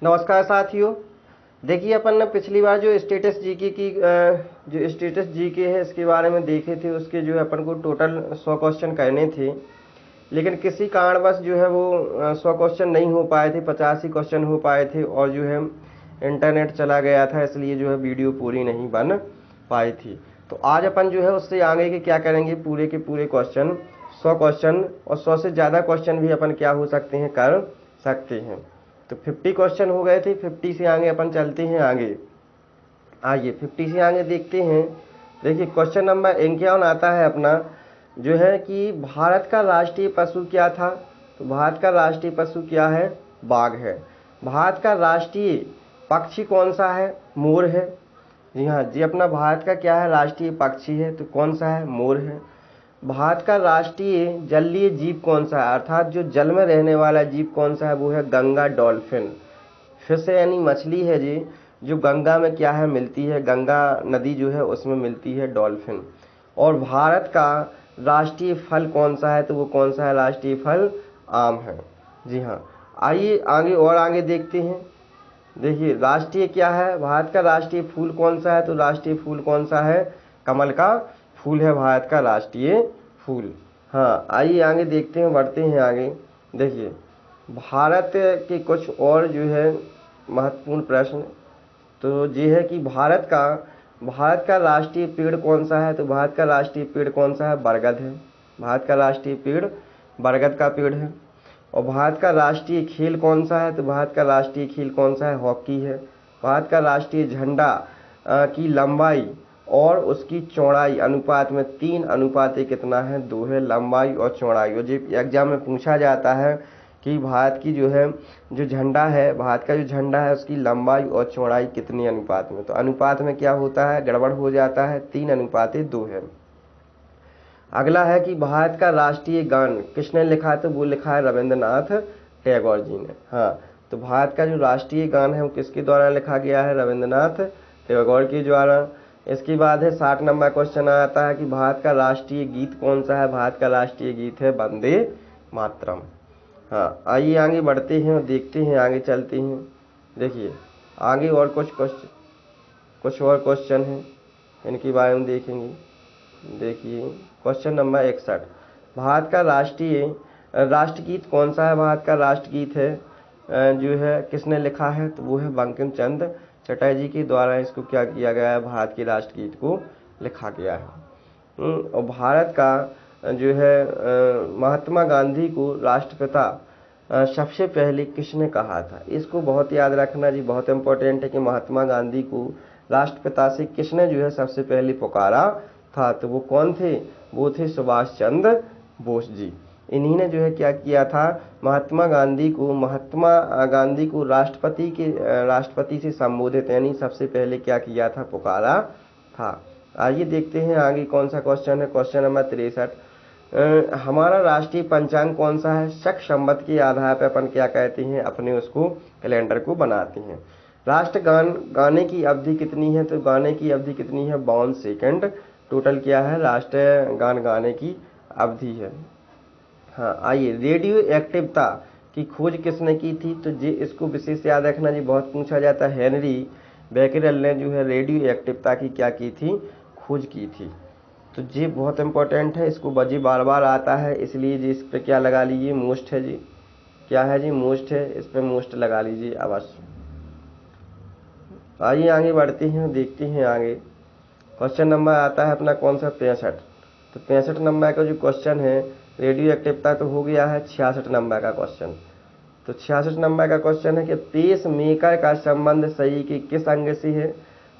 नमस्कार साथियों। देखिए अपन ने पिछली बार जो स्टेटस जीके की जो स्टेटस जीके है इसके बारे में देखे थे। उसके जो है अपन को टोटल 100 क्वेश्चन करने थे, लेकिन किसी कारणवश जो है वो 100 क्वेश्चन नहीं हो पाए थे, 50 ही क्वेश्चन हो पाए थे और जो है इंटरनेट चला गया था, इसलिए जो है वीडियो पूरी नहीं बन पाई थी। तो आज अपन जो है उससे आगे के क्या करेंगे, पूरे के पूरे क्वेश्चन 100 क्वेश्चन और 100 से ज़्यादा क्वेश्चन भी अपन क्या हो सकते हैं, कर सकते हैं। तो 50 क्वेश्चन हो गए थे, 50 से आगे अपन चलते हैं आगे। आइए 50 से आगे देखते हैं। देखिए क्वेश्चन नंबर 51 आता है अपना, जो है कि भारत का राष्ट्रीय पशु क्या था। तो भारत का राष्ट्रीय पशु क्या है, बाघ है। भारत का राष्ट्रीय पक्षी कौन सा है, मोर है। जी हाँ जी, अपना भारत का क्या है, राष्ट्रीय पक्षी है, तो कौन सा है, मोर है। भारत का राष्ट्रीय जलीय जीव कौन सा है, अर्थात जो जल में रहने वाला जीव कौन सा है, वो है गंगा डॉल्फिन। फिश यानी मछली है जी, जो गंगा में क्या है, मिलती है, गंगा नदी जो है उसमें मिलती है डॉल्फिन। और भारत का राष्ट्रीय फल कौन सा है, तो वो कौन सा है, राष्ट्रीय फल आम है। जी हाँ, आइए आगे और आगे देखते हैं। देखिए राष्ट्रीय क्या है, भारत का राष्ट्रीय फूल कौन सा है, तो राष्ट्रीय फूल कौन सा है, कमल का फूल है भारत का राष्ट्रीय फूल। हाँ आइए आगे देखते हैं, बढ़ते हैं आगे। देखिए भारत के कुछ और जो है महत्वपूर्ण प्रश्न, तो ये है कि भारत का राष्ट्रीय पेड़ कौन सा है, तो भारत का राष्ट्रीय पेड़ कौन सा है, बरगद है। भारत का राष्ट्रीय पेड़ बरगद का पेड़ है। और भारत का राष्ट्रीय खेल कौन सा है, तो भारत का राष्ट्रीय खेल कौन सा है, हॉकी है। भारत का राष्ट्रीय झंडा की लंबाई और उसकी चौड़ाई अनुपात में 3 कितना है, 2 है, लंबाई और चौड़ाई। और जो एग्जाम में पूछा जाता है कि भारत की जो है जो झंडा है, भारत का जो झंडा है उसकी लंबाई और चौड़ाई कितनी अनुपात में, तो अनुपात में क्या होता है, गड़बड़ हो जाता है, 3:2 है। अगला है कि भारत का राष्ट्रीय गान किसने लिखा है, तो वो लिखा है रविंद्रनाथ टैगोर जी ने। हाँ, तो भारत का जो राष्ट्रीय गान है वो किसके द्वारा लिखा गया है, रविंद्रनाथ टैगोर के द्वारा। इसके बाद है 60 नंबर क्वेश्चन आता है कि भारत का राष्ट्रीय गीत कौन सा है। भारत का राष्ट्रीय गीत है वंदे मातरम। हाँ आइए आगे बढ़ते हैं और देखते हैं, आगे चलते हैं। देखिए आगे और कुछ और क्वेश्चन हैं, इनके बारे में देखेंगे। देखिए क्वेश्चन नंबर 61, भारत का राष्ट्रगीत कौन सा है। भारत का राष्ट्रगीत है जो है किसने लिखा है, तो वो है बंकिम चंद्र चटर्जी के द्वारा इसको क्या किया गया है, भारत के राष्ट्रगीत को लिखा गया है। और भारत का जो है महात्मा गांधी को राष्ट्रपिता सबसे पहले किसने कहा था। इसको बहुत याद रखना जी, बहुत इंपॉर्टेंट है कि महात्मा गांधी को राष्ट्रपिता से किसने जो है सबसे पहले पुकारा था, तो वो कौन थे, वो थे सुभाष चंद्र बोस जी। इन्हीं ने जो है क्या किया था, महात्मा गांधी को राष्ट्रपति से संबोधित यानी सबसे पहले क्या किया था, पुकारा था। आइए देखते हैं आगे कौन सा क्वेश्चन है। क्वेश्चन नंबर 63, हमारा राष्ट्रीय पंचांग कौन सा है। शक संवत के आधार पर अपन क्या कहते हैं, अपने उसको कैलेंडर को बनाते हैं। राष्ट्रगान गाने की अवधि कितनी है, तो गाने की अवधि कितनी है, 52 सेकंड टोटल क्या है, राष्ट्रीय गान गाने की अवधि है। हाँ आइए, रेडियो एक्टिवता की खोज किसने की थी, तो जी इसको विशेष याद रखना जी, बहुत पूछा जाता है। हेनरी बेकरेल ने जो है रेडियो एक्टिवता की क्या की थी, खोज की थी। तो जी बहुत इंपॉर्टेंट है, इसको बजी बार बार आता है, इसलिए जी इस पर क्या लगा लीजिए, मोस्ट है जी, क्या है जी, मोस्ट है, इस पर मोस्ट लगा लीजिए अवश्य। आइए आगे बढ़ते हैं, देखते हैं आगे। क्वेश्चन नंबर आता है अपना कौन सा, 65। तो 65 नंबर का जो क्वेश्चन है, रेडियो एक्टिवता तो हो गया है। 66 नंबर का क्वेश्चन, तो 66 नंबर का क्वेश्चन है कि पेस मेकर का संबंध सही के किस अंग से है,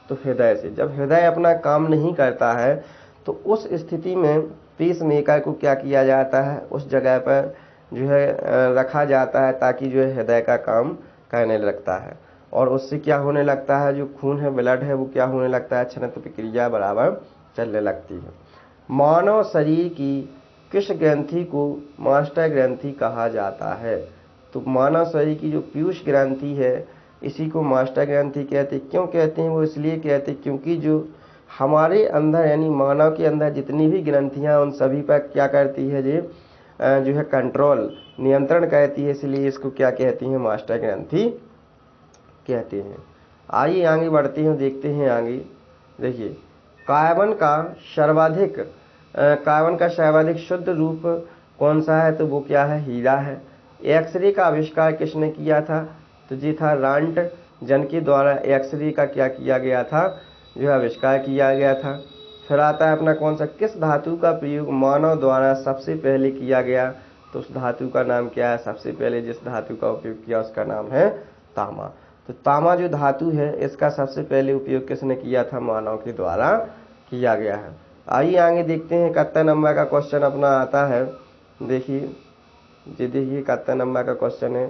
तो हृदय से। जब हृदय अपना काम नहीं करता है तो उस स्थिति में पेस मेकर को क्या किया जाता है, उस जगह पर जो है रखा जाता है, ताकि जो है हृदय का काम करने लगता है और उससे क्या होने लगता है, जो खून है, ब्लड है, वो क्या होने लगता है, क्षणिक प्रक्रिया बराबर चलने लगती है। मानव शरीर की किस ग्रंथि को मास्टर ग्रंथि कहा जाता है, तो मानव शरीर की जो पीयूष ग्रंथि है इसी को मास्टर ग्रंथि कहते। क्यों कहते हैं, वो इसलिए कहते क्योंकि जो हमारे अंदर यानी मानव के अंदर जितनी भी ग्रंथियां उन सभी पर क्या करती है जी, जो है कंट्रोल, नियंत्रण करती है, इसलिए इसको क्या कहती हैं, मास्टर ग्रंथि कहते हैं। आइए आगे बढ़ते हैं, देखते हैं आगे। देखिए, कार्बन का सर्वाधिक शुद्ध रूप कौन सा है? तो वो क्या है? हीरा है। एक्सरे का आविष्कार किसने किया था? तो ये था रॉन्टगन के द्वारा एक्सरे का क्या किया गया था? जो आविष्कार किया गया था। फिर आता है अपना कौन सा, किस धातु का प्रयोग मानव द्वारा सबसे पहले किया गया? तो उस धातु का नाम क्या है? सबसे पहले जिस धातु का उपयोग किया उसका नाम है तांबा। तो तांबा जो धातु है इसका सबसे पहले उपयोग किसने किया था? मानव के द्वारा किया गया है। आइए आगे देखते हैं, 71 नंबर का क्वेश्चन अपना आता है। देखिए 71 नंबर का क्वेश्चन है,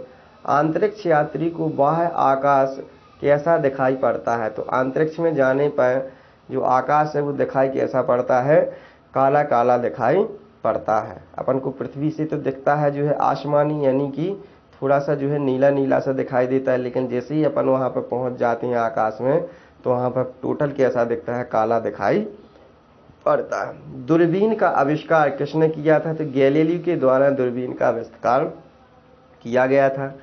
अंतरिक्ष यात्री को बाह्य आकाश कैसा दिखाई पड़ता है? तो अंतरिक्ष में जाने पर जो आकाश है वो दिखाई कैसा पड़ता है? काला काला दिखाई पड़ता है। अपन को पृथ्वी से तो दिखता है जो है आसमानी, यानी कि थोड़ा सा जो है नीला नीला सा दिखाई देता है, लेकिन जैसे ही अपन वहां पर पहुंच जाते हैं आकाश में तो वहां पर टोटल कैसा दिखता है? काला दिखाई पड़ता है। दूरबीन का आविष्कार किसने किया था? तो गैलीलियो के द्वारा दूरबीन का आविष्कार किया गया था।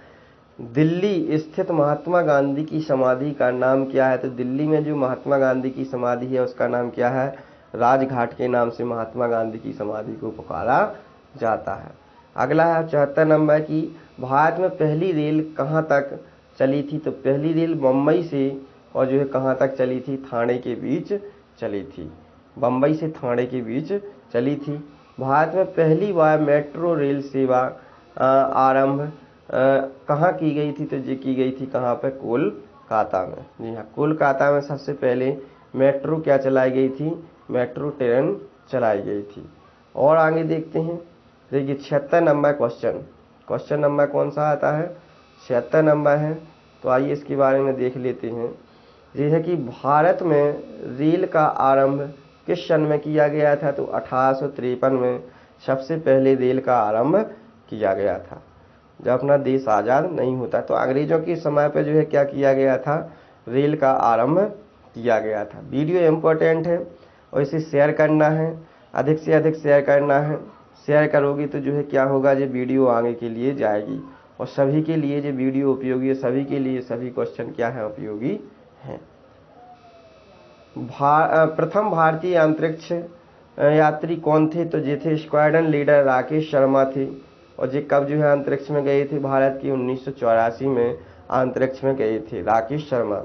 दिल्ली स्थित महात्मा गांधी की समाधि का नाम क्या है? तो दिल्ली में जो महात्मा गांधी की समाधि है उसका नाम क्या है? राजघाट के नाम से महात्मा गांधी की समाधि को पुकारा जाता है। अगला है 74 नंबर की, भारत में पहली रेल कहाँ तक चली थी? तो पहली रेल मुंबई से और जो है कहाँ तक चली थी? थाने के बीच चली थी। बम्बई से थाने के बीच चली थी। भारत में पहली बार मेट्रो रेल सेवा आरंभ कहाँ की गई थी? तो ये की गई थी कहाँ पे? कोलकाता में। जी हाँ, कोलकाता में सबसे पहले मेट्रो क्या चलाई गई थी? मेट्रो ट्रेन चलाई गई थी। और आगे देखते हैं। देखिए 76 नंबर क्वेश्चन नंबर कौन सा आता है? 76 नंबर है। तो आइए इसके बारे में देख लेते हैं। ये है कि भारत में रेल का आरंभ किस सन में किया गया था? तो 1853 में सबसे पहले रेल का आरंभ किया गया था, जब अपना देश आज़ाद नहीं होता। तो अंग्रेजों के समय पे जो है क्या किया गया था? रेल का आरंभ किया गया था। वीडियो इम्पोर्टेंट है और इसे शेयर करना है, अधिक से अधिक शेयर करना है। शेयर करोगे तो जो है क्या होगा? ये वीडियो आगे के लिए जाएगी और सभी के लिए ये वीडियो उपयोगी है, सभी के लिए सभी क्वेश्चन क्या है? उपयोगी हैं। प्रथम भारतीय अंतरिक्ष यात्री कौन थे? तो ये थे स्क्वाड्रन लीडर राकेश शर्मा थे। और ये कब जो है अंतरिक्ष में गए थे? भारत की 1984 में अंतरिक्ष में गए थे राकेश शर्मा।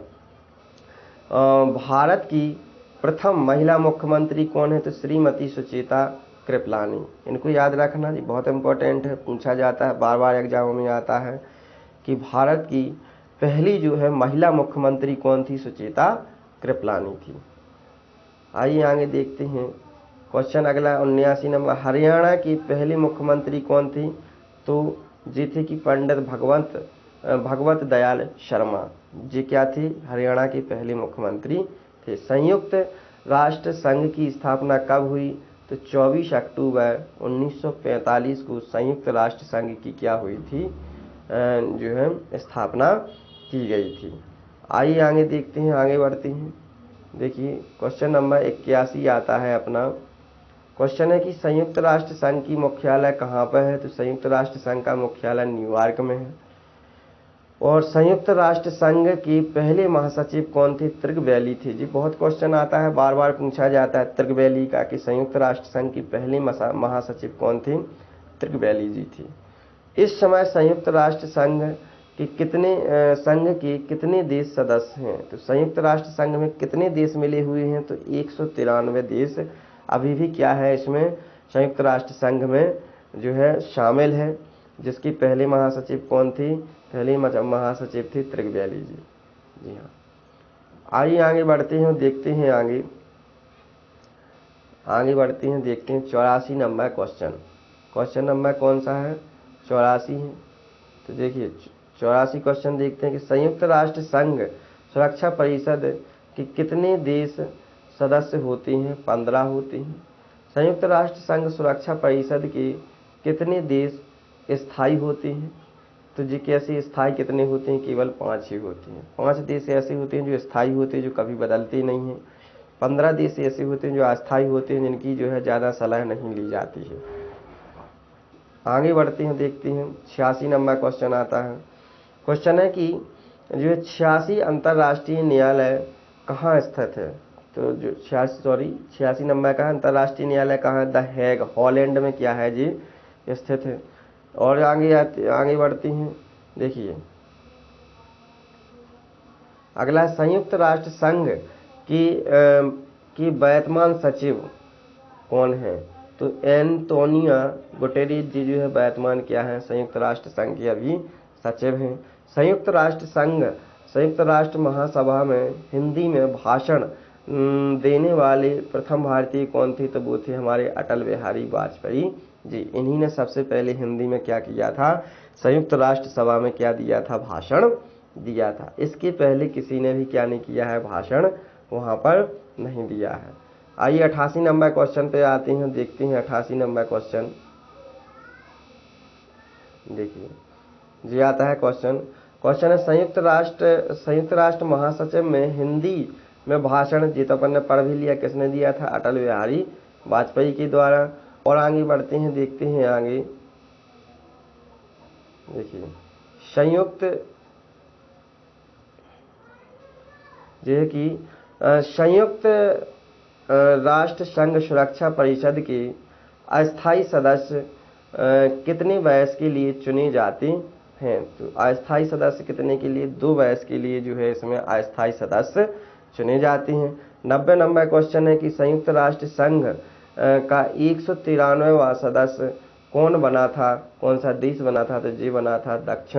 भारत की प्रथम महिला मुख्यमंत्री कौन है? तो श्रीमती सुचेता कृपलानी। इनको याद रखना, ये बहुत इंपॉर्टेंट है, पूछा जाता है, बार बार एग्जाम में आता है कि भारत की पहली जो है महिला मुख्यमंत्री कौन थी? सुचेता कृपलानी थी। आइए आगे देखते हैं क्वेश्चन अगला 79 नंबर, हरियाणा की पहली मुख्यमंत्री कौन थी? तो जी थी कि पंडित भगवत दयाल शर्मा। जी क्या थी? हरियाणा की पहली मुख्यमंत्री थे। संयुक्त राष्ट्र संघ की स्थापना कब हुई? तो 24 अक्टूबर 1945 को संयुक्त राष्ट्र संघ की क्या हुई थी? जो है स्थापना की गई थी। आइए आगे देखते हैं, आगे बढ़ते हैं। देखिए क्वेश्चन नंबर 81 आता है अपना। क्वेश्चन है कि संयुक्त राष्ट्र संघ की मुख्यालय कहाँ पर है? तो संयुक्त राष्ट्र संघ का मुख्यालय न्यूयॉर्क में है। और संयुक्त राष्ट्र संघ के पहले महासचिव कौन थे? त्रिगबैली थे। जी बहुत क्वेश्चन आता है, बार बार पूछा जाता है त्रिगबैली का कि संयुक्त राष्ट्र संघ की पहली महासचिव कौन थे? त्रिगबैली जी थी। इस समय संयुक्त राष्ट्र संघ के कितने देश सदस्य हैं? तो संयुक्त राष्ट्र संघ में कितने देश मिले हुए हैं? तो 193 देश अभी भी क्या है इसमें? संयुक्त राष्ट्र संघ में जो है शामिल है। जिसकी पहले महासचिव कौन थी? पहली महासचिव थी त्रिगबैली जी। जी हाँ, आइए आगे बढ़ते हैं, देखते हैं आगे बढ़ते हैं, देखते हैं 84 नंबर क्वेश्चन नंबर कौन सा है? 84 है। तो देखिए 84 क्वेश्चन देखते हैं कि संयुक्त राष्ट्र संघ सुरक्षा परिषद के कितने देश सदस्य होते हैं? 15 होते हैं। संयुक्त राष्ट्र संघ सुरक्षा परिषद के कितने देश स्थायी होते हैं? तो जी कैसे स्थायी कितने होते हैं? केवल 5 ही होते हैं। 5 देश ऐसे होते हैं जो स्थायी होते हैं, जो कभी बदलते नहीं हैं। 15 देश ऐसे होते हैं जो अस्थायी होते हैं, जिनकी जो है ज़्यादा सलाह नहीं ली जाती है। आगे बढ़ते हैं, देखते हैं 86 नंबर क्वेश्चन आता है। क्वेश्चन है कि जो है 86 अंतर्राष्ट्रीय न्यायालय कहाँ स्थित है? तो जो 86 नंबर का अंतर्राष्ट्रीय न्यायालय कहाँ है? द हेग, हॉलैंड में क्या है जी स्थित है। और आगे बढ़ती हैं। देखिए अगला, संयुक्त राष्ट्र संघ की वर्तमान सचिव कौन है? तो एंटोनियो गुटेरेस जी जो है वर्तमान क्या है? संयुक्त राष्ट्र संघ के अभी सचिव हैं। संयुक्त राष्ट्र महासभा में हिंदी में भाषण देने वाले प्रथम भारतीय कौन थे? तो वो थे हमारे अटल बिहारी वाजपेयी जी। इन्हीं ने सबसे पहले हिंदी में क्या किया था? संयुक्त राष्ट्र सभा में क्या दिया था? भाषण दिया था। इसके पहले किसी ने भी क्या नहीं किया है? भाषण वहां पर नहीं दिया है। आइए 88 नंबर क्वेश्चन पे आते हैं, देखते हैं 88 नंबर क्वेश्चन। देखिए जी आता है क्वेश्चन है संयुक्त राष्ट्र महासचिव में हिंदी में भाषण, जी तो अपन ने पढ़ भी लिया, किसने दिया था? अटल बिहारी वाजपेयी के द्वारा। और आगे बढ़ते हैं, देखते हैं आगे। देखिए संयुक्त राष्ट्र संघ सुरक्षा परिषद के अस्थायी सदस्य कितने वर्ष के लिए चुने जाते हैं? तो अस्थायी सदस्य कितने के लिए? 2 वर्ष के लिए जो है इसमें अस्थायी सदस्य चुने जाते हैं। 90 नंबर क्वेश्चन है कि संयुक्त राष्ट्र संघ का 193वां सदस्य कौन बना था? कौन सा देश बना था? तो ये बना था दक्षिण